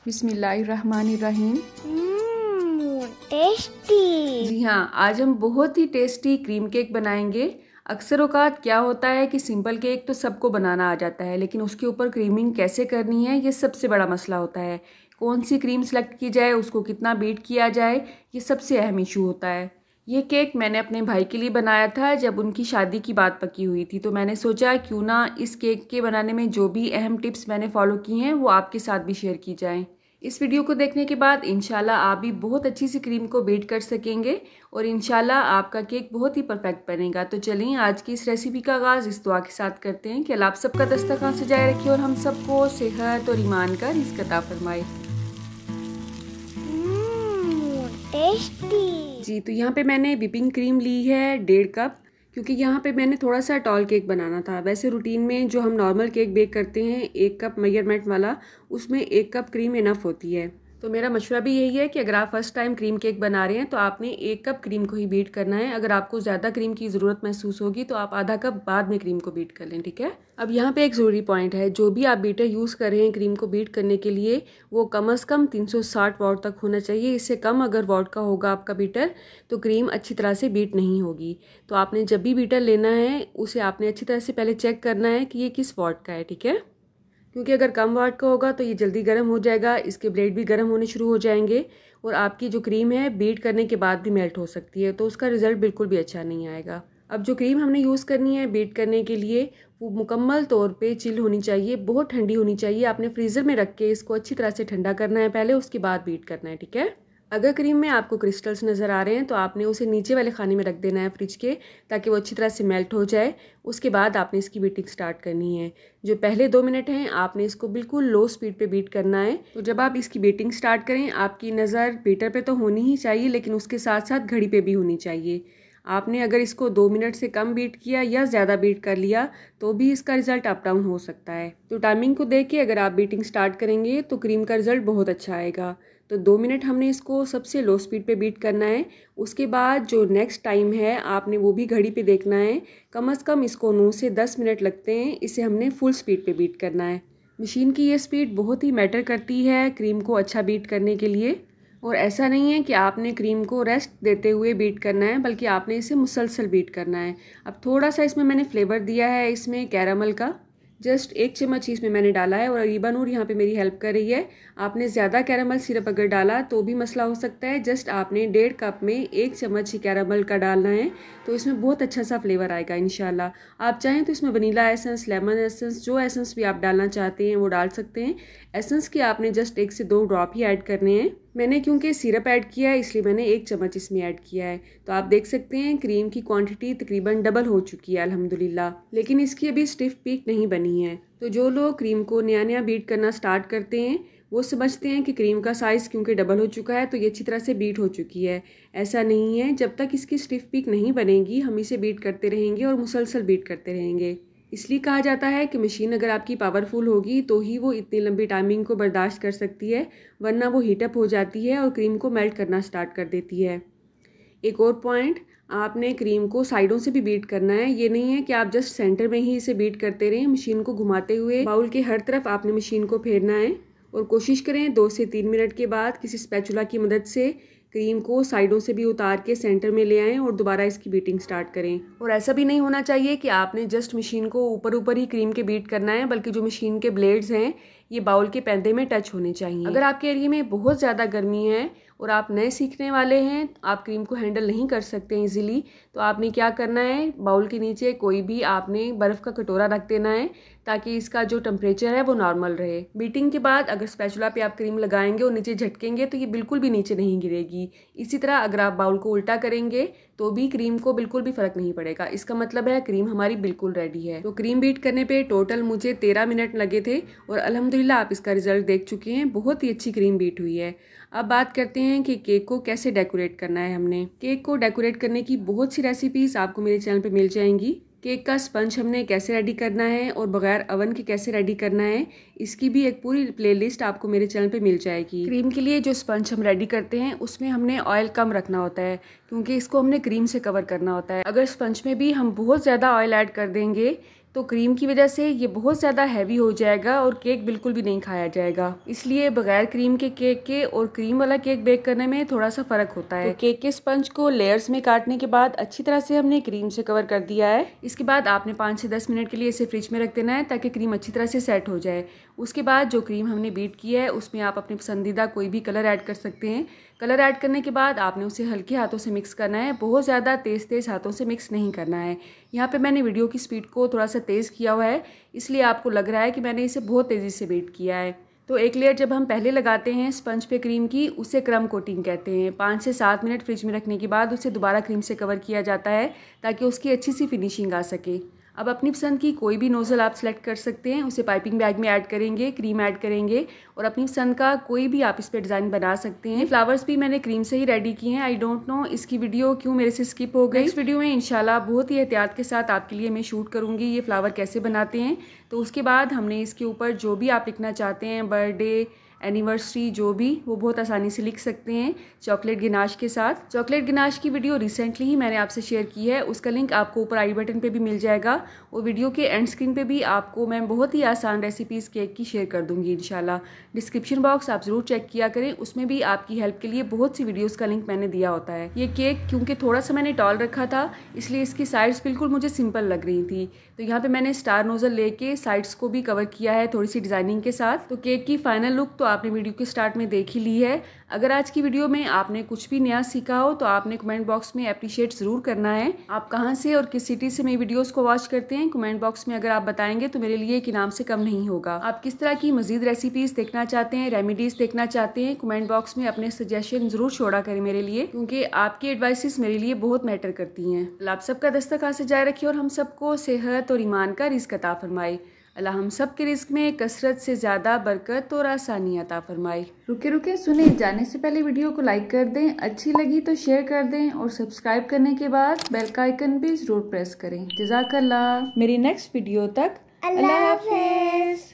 बिस्मिल्लाहिर्रहमानिर्रहीम। टेस्टी। जी हाँ, आज हम बहुत ही टेस्टी क्रीम केक बनाएंगे। अक्सर औकात क्या होता है कि सिंपल केक तो सबको बनाना आ जाता है, लेकिन उसके ऊपर क्रीमिंग कैसे करनी है ये सबसे बड़ा मसला होता है। कौन सी क्रीम सेलेक्ट की जाए, उसको कितना बीट किया जाए, ये सबसे अहम इशू होता है। ये केक मैंने अपने भाई के लिए बनाया था जब उनकी शादी की बात पक्की हुई थी, तो मैंने सोचा क्यों ना इस केक के बनाने में जो भी अहम टिप्स मैंने फॉलो की हैं वो आपके साथ भी शेयर की जाएं। इस वीडियो को देखने के बाद इंशाल्लाह आप भी बहुत अच्छी सी क्रीम को बीट कर सकेंगे और इंशाल्लाह आपका केक बहुत ही परफेक्ट बनेगा। तो चलिए आज की इस रेसिपी का आगाज़ इस दुआ के साथ करते हैं कि अल्लाह आप सबका दस्तरखान सजाए रखिए और हम सबको सेहत और ईमान का रिज़्क़ अता फरमाए। टेस्टी। जी, तो यहाँ पे मैंने व्हिपिंग क्रीम ली है 1.5 कप, क्योंकि यहाँ पे मैंने थोड़ा सा टॉल केक बनाना था। वैसे रूटीन में जो हम नॉर्मल केक बेक करते हैं 1 कप मेजरमेंट वाला, उसमें 1 कप क्रीम इनफ होती है। तो मेरा मशवरा भी यही है कि अगर आप फर्स्ट टाइम क्रीम केक बना रहे हैं तो आपने 1 कप क्रीम को ही बीट करना है। अगर आपको ज़्यादा क्रीम की ज़रूरत महसूस होगी तो आप आधा कप बाद में क्रीम को बीट कर लें, ठीक है। अब यहाँ पे एक ज़रूरी पॉइंट है, जो भी आप बीटर यूज़ कर रहे हैं क्रीम को बीट करने के लिए, वो कम से कम 360 वॉट तक होना चाहिए। इससे कम अगर वॉट का होगा आपका बीटर तो क्रीम अच्छी तरह से बीट नहीं होगी। तो आपने जब भी बीटर लेना है उसे आपने अच्छी तरह से पहले चेक करना है कि ये किस वॉट का है, ठीक है। क्योंकि अगर कम वाट का होगा तो ये जल्दी गर्म हो जाएगा, इसके ब्लेड भी गर्म होने शुरू हो जाएंगे और आपकी जो क्रीम है बीट करने के बाद भी मेल्ट हो सकती है, तो उसका रिज़ल्ट बिल्कुल भी अच्छा नहीं आएगा। अब जो क्रीम हमने यूज़ करनी है बीट करने के लिए, वो मुकम्मल तौर पे चिल होनी चाहिए, बहुत ठंडी होनी चाहिए। आपने फ्रीज़र में रख के इसको अच्छी तरह से ठंडा करना है पहले, उसके बाद बीट करना है, ठीक है। अगर क्रीम में आपको क्रिस्टल्स नज़र आ रहे हैं तो आपने उसे नीचे वाले खाने में रख देना है फ्रिज के, ताकि वो अच्छी तरह से मेल्ट हो जाए। उसके बाद आपने इसकी बीटिंग स्टार्ट करनी है। जो पहले 2 मिनट हैं आपने इसको बिल्कुल लो स्पीड पे बीट करना है। तो जब आप इसकी बीटिंग स्टार्ट करें आपकी नज़र बीटर पे तो होनी ही चाहिए, लेकिन उसके साथ साथ घड़ी पे भी होनी चाहिए। आपने अगर इसको 2 मिनट से कम बीट किया या ज़्यादा बीट कर लिया तो भी इसका रिज़ल्ट अप डाउन हो सकता है। तो टाइमिंग को देख के अगर आप बीटिंग स्टार्ट करेंगे तो क्रीम का रिज़ल्ट बहुत अच्छा आएगा। तो 2 मिनट हमने इसको सबसे लो स्पीड पे बीट करना है। उसके बाद जो नेक्स्ट टाइम है आपने वो भी घड़ी पे देखना है। कम से कम इसको 9 से 10 मिनट लगते हैं, इसे हमने फुल स्पीड पे बीट करना है। मशीन की ये स्पीड बहुत ही मैटर करती है क्रीम को अच्छा बीट करने के लिए। और ऐसा नहीं है कि आपने क्रीम को रेस्ट देते हुए बीट करना है, बल्कि आपने इसे मुसलसल बीट करना है। अब थोड़ा सा इसमें मैंने फ्लेवर दिया है, इसमें कैरामल का जस्ट 1 चम्मच इसमें मैंने डाला है और अरीबा नूर यहाँ पे मेरी हेल्प कर रही है। आपने ज़्यादा कैरामल सिरप अगर डाला तो भी मसला हो सकता है। जस्ट आपने 1.5 कप में 1 चम्मच ही कैरामल का डालना है, तो इसमें बहुत अच्छा सा फ्लेवर आएगा इंशाल्लाह। आप चाहें तो इसमें वनीला एसेंस, लेमन एसेंस, जो एसेंस भी आप डालना चाहते हैं वो डाल सकते हैं। एसेंस के आपने जस्ट 1 से 2 ड्रॉप ही ऐड करने हैं। मैंने क्योंकि सिरप ऐड किया है इसलिए मैंने 1 चम्मच इसमें ऐड किया है। तो आप देख सकते हैं क्रीम की क्वांटिटी तकरीबन डबल हो चुकी है अल्हम्दुलिल्लाह, लेकिन इसकी अभी स्टिफ पीक नहीं बनी है। तो जो लोग क्रीम को नया नया बीट करना स्टार्ट करते हैं वो समझते हैं कि क्रीम का साइज़ क्योंकि डबल हो चुका है तो ये अच्छी तरह से बीट हो चुकी है। ऐसा नहीं है, जब तक इसकी स्टिफ पीक नहीं बनेगी हम इसे बीट करते रहेंगे और मुसलसल बीट करते रहेंगे। इसलिए कहा जाता है कि मशीन अगर आपकी पावरफुल होगी तो ही वो इतनी लंबी टाइमिंग को बर्दाश्त कर सकती है, वरना वो हीटअप हो जाती है और क्रीम को मेल्ट करना स्टार्ट कर देती है। एक और पॉइंट, आपने क्रीम को साइडों से भी बीट करना है। ये नहीं है कि आप जस्ट सेंटर में ही इसे बीट करते रहें। मशीन को घुमाते हुए बाउल के हर तरफ आपने मशीन को फेरना है और कोशिश करें 2 से 3 मिनट के बाद किसी स्पैचुला की मदद से क्रीम को साइडों से भी उतार के सेंटर में ले आएं और दोबारा इसकी बीटिंग स्टार्ट करें। और ऐसा भी नहीं होना चाहिए कि आपने जस्ट मशीन को ऊपर ऊपर ही क्रीम के बीट करना है, बल्कि जो मशीन के ब्लेड्स हैं ये बाउल के पैंदे में टच होने चाहिए। अगर आपके एरिया में बहुत ज़्यादा गर्मी है और आप नए सीखने वाले हैं, आप क्रीम को हैंडल नहीं कर सकते इजीली, तो आपने क्या करना है, बाउल के नीचे कोई भी आपने बर्फ़ का कटोरा रख देना है ताकि इसका जो टेम्परेचर है वो नॉर्मल रहे। बीटिंग के बाद अगर स्पैचुला पे आप क्रीम लगाएंगे और नीचे झटकेंगे तो ये बिल्कुल भी नीचे नहीं गिरेगी। इसी तरह अगर आप बाउल को उल्टा करेंगे तो भी क्रीम को बिल्कुल भी फ़र्क नहीं पड़ेगा। इसका मतलब है क्रीम हमारी बिल्कुल रेडी है। तो क्रीम बीट करने पे टोटल मुझे 13 मिनट लगे थे और अल्हम्दुलिल्लाह आप इसका रिजल्ट देख चुके हैं, बहुत ही अच्छी क्रीम बीट हुई है। अब बात करते हैं कि केक को कैसे डेकोरेट करना है। हमने केक को डेकोरेट करने की बहुत सी रेसिपीज़ आपको मेरे चैनल पे मिल जाएंगी। केक का स्पंज हमने कैसे रेडी करना है और बगैर अवन के कैसे रेडी करना है, इसकी भी एक पूरी प्लेलिस्ट आपको मेरे चैनल पे मिल जाएगी। क्रीम के लिए जो स्पंज हम रेडी करते हैं उसमें हमने ऑयल कम रखना होता है, क्योंकि इसको हमने क्रीम से कवर करना होता है। अगर स्पंज में भी हम बहुत ज़्यादा ऑयल ऐड कर देंगे तो क्रीम की वजह से ये बहुत ज़्यादा हैवी हो जाएगा और केक बिल्कुल भी नहीं खाया जाएगा। इसलिए बगैर क्रीम के केक के और क्रीम वाला केक बेक करने में थोड़ा सा फ़र्क होता है। तो केक के स्पंज को लेयर्स में काटने के बाद अच्छी तरह से हमने क्रीम से कवर कर दिया है। इसके बाद आपने 5 से 10 मिनट के लिए इसे फ्रिज में रख देना है ताकि क्रीम अच्छी तरह से सेट हो जाए। उसके बाद जो क्रीम हमने बीट की है उसमें आप अपने पसंदीदा कोई भी कलर ऐड कर सकते हैं। कलर ऐड करने के बाद आपने उसे हल्के हाथों से मिक्स करना है, बहुत ज़्यादा तेज़ हाथों से मिक्स नहीं करना है। यहाँ पे मैंने वीडियो की स्पीड को थोड़ा सा तेज़ किया हुआ है, इसलिए आपको लग रहा है कि मैंने इसे बहुत तेज़ी से बीट किया है। तो एक लेयर जब हम पहले लगाते हैं स्पंज पे क्रीम की, उसे क्रम कोटिंग कहते हैं। 5 से 7 मिनट फ्रिज में रखने के बाद उसे दोबारा क्रीम से कवर किया जाता है ताकि उसकी अच्छी सी फिनिशिंग आ सके। अब अपनी पसंद की कोई भी नोज़ल आप सेलेक्ट कर सकते हैं, उसे पाइपिंग बैग में ऐड करेंगे, क्रीम ऐड करेंगे और अपनी पसंद का कोई भी आप इस पर डिज़ाइन बना सकते हैं। फ्लावर्स भी मैंने क्रीम से ही रेडी किए हैं। आई डोंट नो इसकी वीडियो क्यों मेरे से स्किप हो गई। इस वीडियो में इंशाल्लाह बहुत ही एहतियात के साथ आपके लिए मैं शूट करूँगी ये फ्लावर कैसे बनाते हैं। तो उसके बाद हमने इसके ऊपर जो भी आप लिखना चाहते हैं, बर्थडे, एनिवर्सरी, जो भी, वो बहुत आसानी से लिख सकते हैं चॉकलेट गिनाश के साथ। चॉकलेट गिनाश की वीडियो रिसेंटली ही मैंने आपसे शेयर की है, उसका लिंक आपको ऊपर आई बटन पे भी मिल जाएगा और वीडियो के एंड स्क्रीन पे भी आपको मैं बहुत ही आसान रेसिपीज़ केक की शेयर कर दूंगी इंशाल्लाह। डिस्क्रिप्शन बॉक्स आप ज़रूर चेक किया करें, उसमें भी आपकी हेल्प के लिए बहुत सी वीडियोज़ का लिंक मैंने दिया होता है। ये केक क्योंकि थोड़ा सा मैंने टॉल रखा था इसलिए इसकी साइड्स बिल्कुल मुझे सिंपल लग रही थी, तो यहाँ पर मैंने स्टार नोज़ल लेके साइड्स को भी कवर किया है थोड़ी सी डिज़ाइनिंग के साथ। तो केक की फाइनल लुक तो आपने वीडियो के स्टार्ट में देख ही ली है। अगर आज की वीडियो में आपने कुछ भी नया सीखा हो तो आपने कमेंट बॉक्स में अप्रिशिएट ज़रूर करना है। आप कहां से और किस सिटी से मेरी वीडियोस को वॉच करते हैं, कमेंट बॉक्स में अगर आप बताएंगे तो मेरे लिए एक इनाम से कम नहीं होगा। आप किस तरह की मजीद रेसिपीज़ देखना चाहते हैं, रेमेडीज़ देखना चाहते हैं, कमेंट बॉक्स में अपने सजेशन ज़रूर छोड़ा करें मेरे लिए, क्योंकि आपकी एडवाइसेस मेरे लिए बहुत मैटर करती हैं। आप सबका दस्तरखान से जाए रखे और हम सबको सेहत और ईमान का रिज़्क अता फरमाए। अल्लाह हम सब के रिस्क में कसरत से ज़्यादा बरकत और आसानी अता फरमाए। रुके सुने, जाने से पहले वीडियो को लाइक कर दें, अच्छी लगी तो शेयर कर दें और सब्सक्राइब करने के बाद बेल का आइकन भी ज़रूर प्रेस करें। जज़ाकल्लाह। मेरी नेक्स्ट वीडियो तक अल्लाह हाफ़िज़।